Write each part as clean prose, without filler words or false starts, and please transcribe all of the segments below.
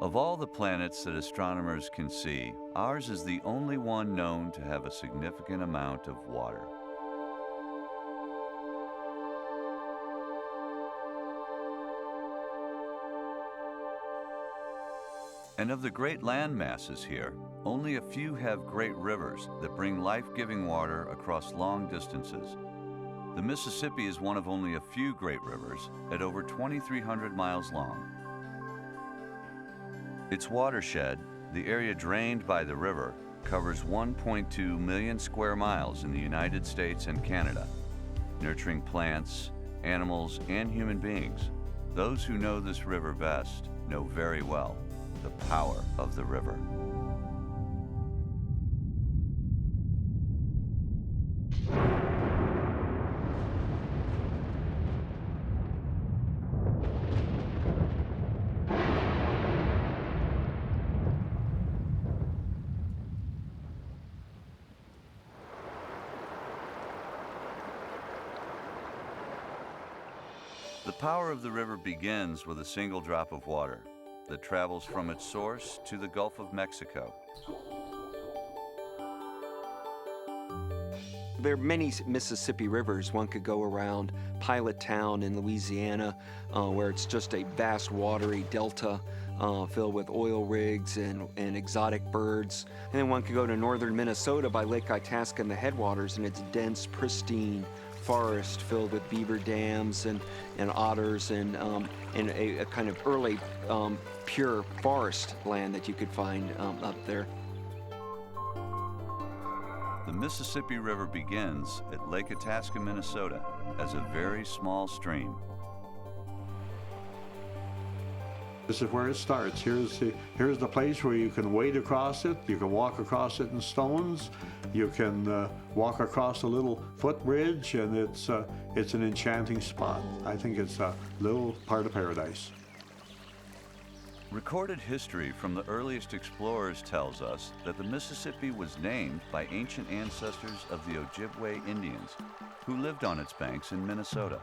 Of all the planets that astronomers can see, ours is the only one known to have a significant amount of water. And of the great land masses here, only a few have great rivers that bring life-giving water across long distances. The Mississippi is one of only a few great rivers at over 2,300 miles long. Its watershed, the area drained by the river, covers 1.2 million square miles in the United States and Canada, nurturing plants, animals, and human beings. Those who know this river best know very well the power of the river. The power of the river begins with a single drop of water that travels from its source to the Gulf of Mexico. There are many Mississippi rivers. One could go around Pilot Town in Louisiana, where it's just a vast watery delta filled with oil rigs and exotic birds. And then one could go to northern Minnesota by Lake Itasca and the headwaters, and it's dense, pristine forest filled with beaver dams and otters and a kind of early pure forest land that you could find up there. The Mississippi River begins at Lake Itasca, Minnesota, as a very small stream. This is where it starts. Here's the place where you can wade across it. You can walk across it in stones. You can walk across a little footbridge, and it's an enchanting spot. I think it's a little part of paradise. Recorded history from the earliest explorers tells us that the Mississippi was named by ancient ancestors of the Ojibwe Indians, who lived on its banks in Minnesota.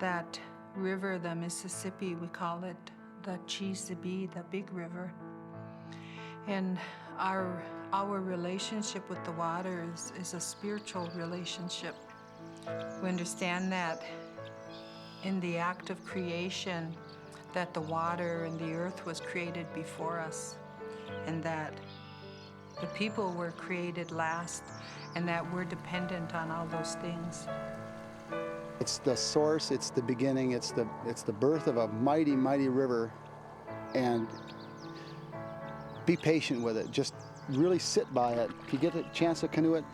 That river, the Mississippi, we call it the Chesapeake, the big river. And our relationship with the water is a spiritual relationship. We understand that in the act of creation, that the water and the earth was created before us, and that the people were created last, and that we're dependent on all those things. It's the source, it's the beginning, it's the birth of a mighty, mighty river, and be patient with it. Just really sit by it. If you get a chance to canoe it,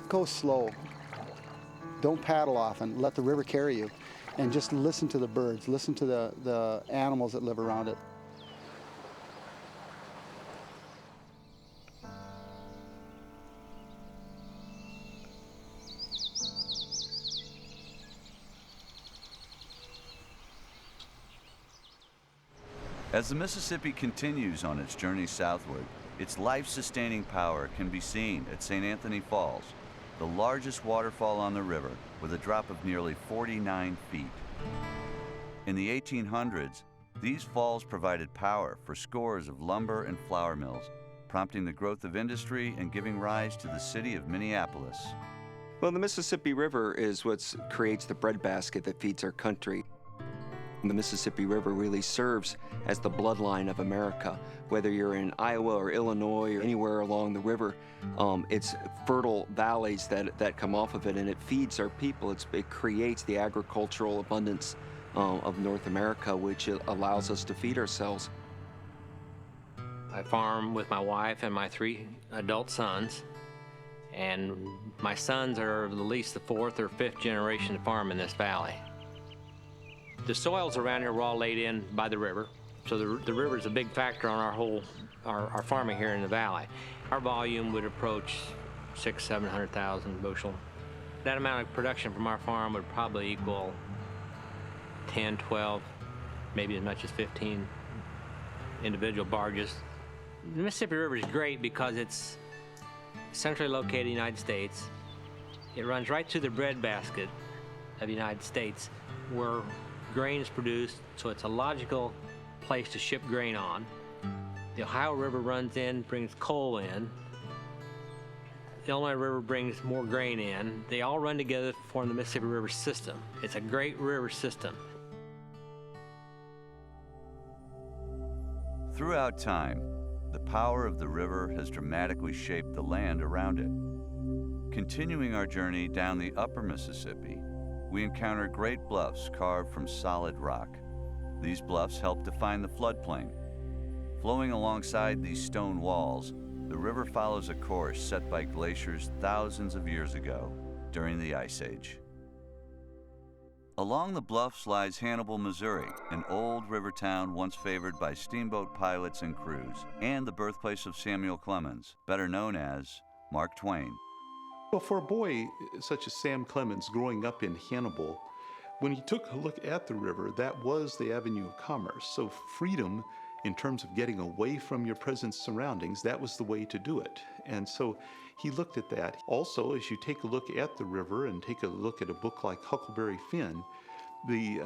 go slow. Don't paddle often. Let the river carry you. And just listen to the birds, listen to the animals that live around it. As the Mississippi continues on its journey southward, its life-sustaining power can be seen at St. Anthony Falls, the largest waterfall on the river, with a drop of nearly 49 feet. In the 1800s, these falls provided power for scores of lumber and flour mills, prompting the growth of industry and giving rise to the city of Minneapolis. Well, the Mississippi River is what creates the breadbasket that feeds our country. The Mississippi River really serves as the bloodline of America. Whether you're in Iowa or Illinois or anywhere along the river, it's fertile valleys that come off of it, and it feeds our people. It creates the agricultural abundance of North America, which allows us to feed ourselves. I farm with my wife and my 3 adult sons, and my sons are at least the 4th or 5th generation to farm in this valley. The soils around here were all laid in by the river, so the river is a big factor on our farming here in the valley. Our volume would approach 600,000-700,000 bushel. That amount of production from our farm would probably equal 10, 12, maybe as much as 15 individual barges. The Mississippi River is great because it's centrally located in the United States. It runs right through the breadbasket of the United States, where grain is produced, so it's a logical place to ship grain on. The Ohio River runs in, brings coal in. The Illinois River brings more grain in. They all run together to form the Mississippi River system. It's a great river system. Throughout time, the power of the river has dramatically shaped the land around it. Continuing our journey down the upper Mississippi, we encounter great bluffs carved from solid rock. These bluffs help define the floodplain. Flowing alongside these stone walls, the river follows a course set by glaciers thousands of years ago during the Ice Age. Along the bluffs lies Hannibal, Missouri, an old river town once favored by steamboat pilots and crews, and the birthplace of Samuel Clemens, better known as Mark Twain. Well, for a boy such as Sam Clemens growing up in Hannibal, when he took a look at the river, that was the avenue of commerce. So freedom in terms of getting away from your present surroundings, that was the way to do it. And so he looked at that. Also, as you take a look at the river and take a look at a book like Huckleberry Finn, the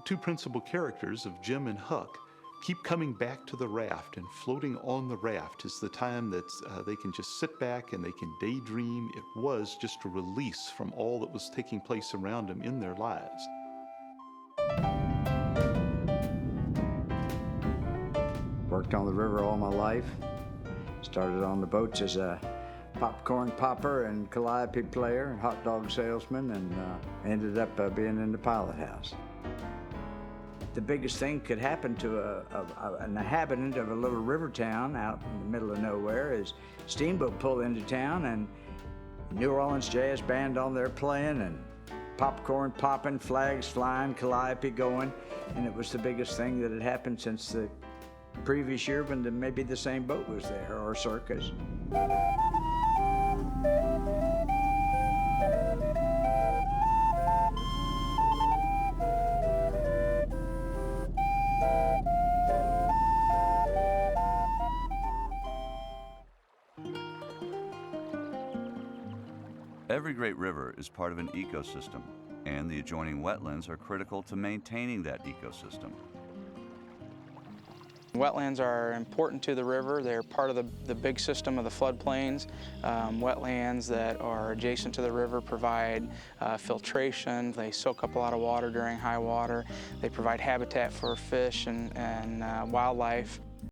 two principal characters of Jim and Huck keep coming back to the raft, and floating on the raft is the time that they can just sit back and they can daydream. It was just a release from all that was taking place around them in their lives. Worked on the river all my life. Started on the boats as a popcorn popper and calliope player and hot dog salesman, and ended up being in the pilot house. The biggest thing could happen to an inhabitant of a little river town out in the middle of nowhere is steamboat pull into town and New Orleans Jazz Band on there playing and popcorn popping, flags flying, calliope going, and it was the biggest thing that had happened since the previous year when maybe the same boat was there, or circus. Every great river is part of an ecosystem, and the adjoining wetlands are critical to maintaining that ecosystem. Wetlands are important to the river. They're part of the big system of the floodplains. Wetlands that are adjacent to the river provide filtration. They soak up a lot of water during high water. They provide habitat for fish and wildlife.